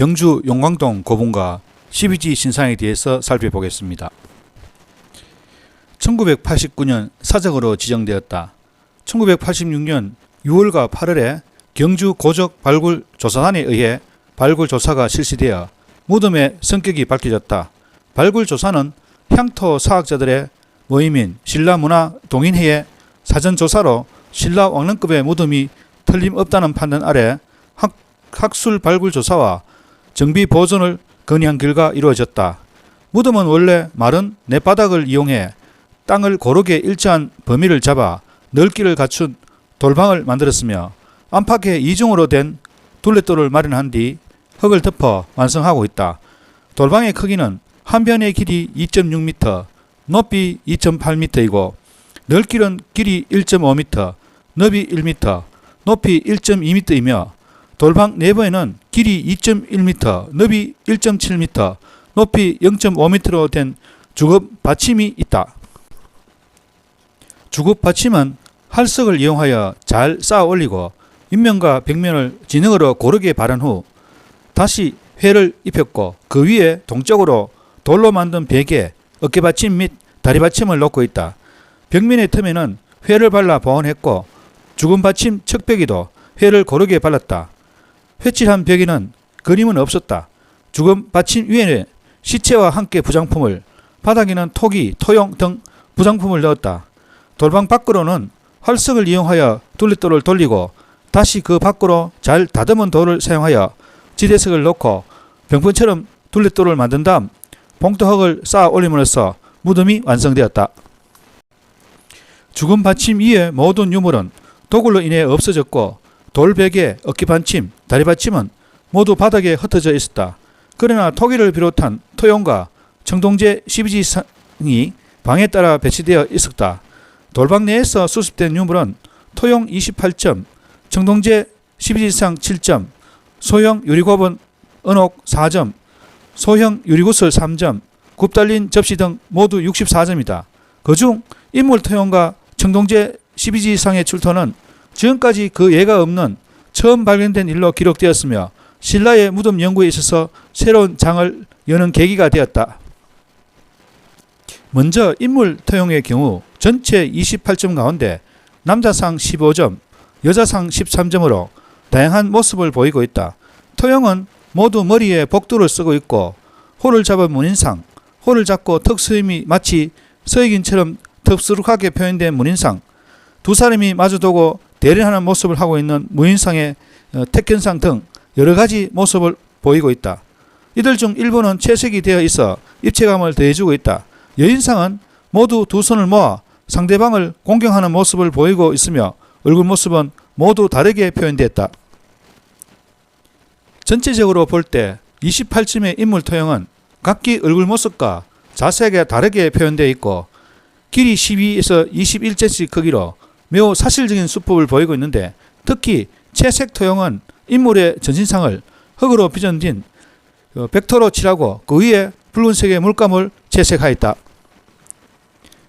경주 용광동 고분과 12지 신상에 대해서 살펴보겠습니다. 1989년 사적으로 지정되었다. 1986년 6월과 8월에 경주 고적 발굴 조사단에 의해 발굴 조사가 실시되어 무덤의 성격이 밝혀졌다. 발굴 조사는 향토 사학자들의 모임인 신라문화동인회의 사전조사로 신라 왕릉급의 무덤이 틀림없다는 판단 아래 학술 발굴 조사와 정비 보존을 건의한 결과 이루어졌다. 무덤은 원래 마른 냇바닥을 이용해 땅을 고르게 일치한 범위를 잡아 넓기를 갖춘 돌방을 만들었으며 안팎에 이중으로 된 둘레돌을 마련한 뒤 흙을 덮어 완성하고 있다. 돌방의 크기는 한 변의 길이 2.6m, 높이 2.8m이고 넓기는 길이 1.5m, 너비 1m, 높이 1.2m이며 돌방 내부에는 길이 2.1m, 너비 1.7m, 높이 0.5m로 된 주급 받침이 있다. 주급 받침은 활석을 이용하여 잘 쌓아 올리고 윗면과 벽면을 진흙으로 고르게 바른 후 다시 회를 입혔고 그 위에 동쪽으로 돌로 만든 베개, 어깨받침 및 다리받침을 놓고 있다. 벽면의 틈에는 회를 발라 보온했고 죽은 받침 척벽에도 회를 고르게 발랐다. 회칠한 벽에는 그림은 없었다. 죽은 받침 위에는 시체와 함께 부장품을, 바닥에는 토기, 토용 등 부장품을 넣었다. 돌방 밖으로는 활석을 이용하여 둘레돌을 돌리고 다시 그 밖으로 잘 다듬은 돌을 사용하여 지대석을 놓고 병풍처럼 둘레돌을 만든 다음 봉토흙을 쌓아 올림으로써 무덤이 완성되었다. 죽은 받침 위의 모든 유물은 도굴로 인해 없어졌고 돌베개, 어깨받침, 다리받침은 모두 바닥에 흩어져 있었다. 그러나 토기를 비롯한 토용과 청동제 12지상이 방에 따라 배치되어 있었다. 돌방 내에서 수습된 유물은 토용 28점, 청동제 12지상 7점, 소형 유리고분 은옥 4점, 소형 유리구슬 3점, 굽달린 접시 등 모두 64점이다. 그중 인물 토용과 청동제 12지상의 출토는 지금까지 그 예가 없는 처음 발견된 일로 기록되었으며 신라의 무덤 연구에 있어서 새로운 장을 여는 계기가 되었다. 먼저 인물 토용의 경우 전체 28점 가운데 남자상 15점, 여자상 13점으로 다양한 모습을 보이고 있다. 토용은 모두 머리에 복두를 쓰고 있고 호를 잡은 문인상, 호를 잡고 턱 스임이 마치 서익인처럼 덥수룩하게 표현된 문인상, 두 사람이 마주두고 대련하는 모습을 하고 있는 무인상의 택견상 등 여러가지 모습을 보이고 있다. 이들 중 일부는 채색이 되어 있어 입체감을 더해주고 있다. 여인상은 모두 두 손을 모아 상대방을 공경하는 모습을 보이고 있으며 얼굴 모습은 모두 다르게 표현되었다. 전체적으로 볼 때 28점의 인물 토형은 각기 얼굴 모습과 자세가 다르게 표현되어 있고 길이 12에서 21cm 크기로 매우 사실적인 수법을 보이고 있는데 특히 채색 토형은 인물의 전신상을 흙으로 빚어진 벡터로 칠하고 그 위에 붉은색의 물감을 채색하였다.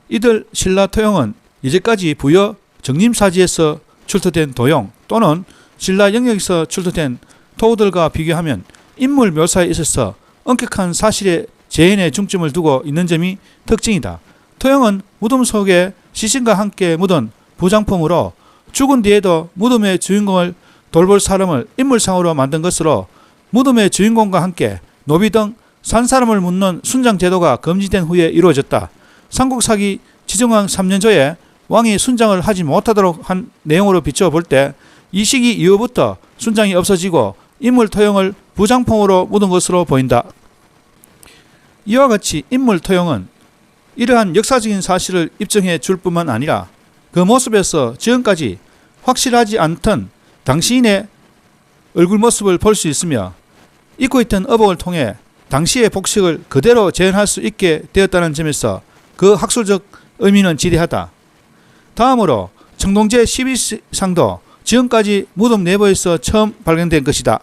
이들 신라 토형은 이제까지 부여 정림사지에서 출토된 도용 또는 신라 영역에서 출토된 토들과 비교하면 인물 묘사에 있어서 엄격한 사실의 재현에 중점을 두고 있는 점이 특징이다. 토형은 무덤 속에 시신과 함께 묻은 부장품으로 죽은 뒤에도 무덤의 주인공을 돌볼 사람을 인물상으로 만든 것으로 무덤의 주인공과 함께 노비 등 산 사람을 묻는 순장 제도가 금지된 후에 이루어졌다. 삼국사기 지정왕 3년조에 왕이 순장을 하지 못하도록 한 내용으로 비춰볼 때 이 시기 이후부터 순장이 없어지고 인물 토형을 부장품으로 묻은 것으로 보인다. 이와 같이 인물 토형은 이러한 역사적인 사실을 입증해 줄 뿐만 아니라 그 모습에서 지금까지 확실하지 않던 당시인의 얼굴 모습을 볼 수 있으며 입고 있던 의복을 통해 당시의 복식을 그대로 재현할 수 있게 되었다는 점에서 그 학술적 의미는 지대하다. 다음으로 청동제 12상도 지금까지 무덤 내부에서 처음 발견된 것이다.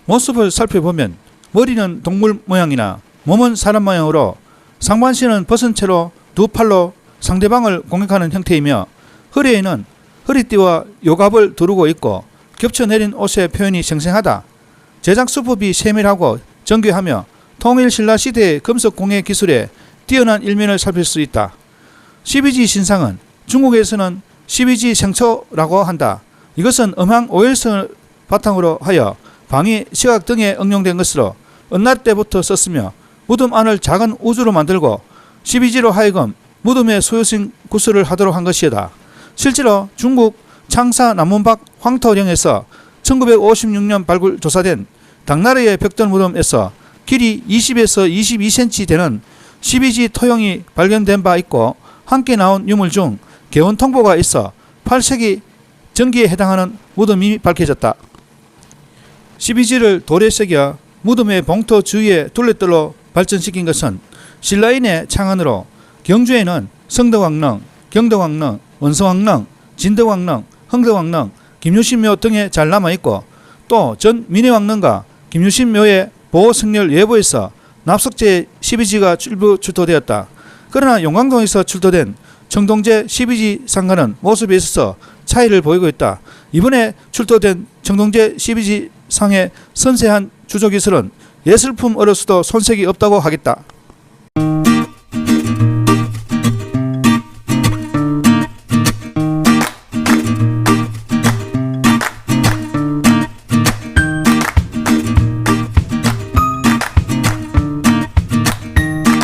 모습을 살펴보면 머리는 동물 모양이나 몸은 사람 모양으로 상반신은 벗은 채로 두 팔로 상대방을 공격하는 형태이며 허리에는 허리띠와 요갑을 두르고 있고 겹쳐내린 옷의 표현이 생생하다. 제작 수법이 세밀하고 정교하며 통일신라 시대의 금속 공예 기술에 뛰어난 일면을 살필 수 있다. 12지 신상은 중국에서는 12지 생초라고 한다. 이것은 음황 오일성을 바탕으로 하여 방위, 시각 등에 응용된 것으로 옛날 때부터 썼으며 무덤 안을 작은 우주로 만들고 12지로 하여금 무덤의 소유성 구술을 하도록 한 것이다. 실제로 중국 창사 남문박 황토령에서 1956년 발굴 조사된 당나라의 벽돌 무덤에서 길이 20에서 22cm 되는 12지 토형이 발견된 바 있고 함께 나온 유물 중 개원 통보가 있어 8세기 전기에 해당하는 무덤이 밝혀졌다. 12지를 돌에 새겨 무덤의 봉토 주위에 둘레떨로 발전시킨 것은 신라인의 창안으로 경주에는 성덕왕릉, 경덕왕릉, 원성왕릉, 진덕왕릉, 흥덕왕릉, 김유신묘 등에 잘 남아있고 또 전 민해왕릉과 김유신묘의 보호성렬 예보에서 납석제 12지가 일부 출토되었다. 그러나 용광동에서 출토된 청동제 12지 상과는 모습에 있어서 차이를 보이고 있다. 이번에 출토된 청동제 12지 상의 섬세한 주조기술은 예술품으로서도 손색이 없다고 하겠다.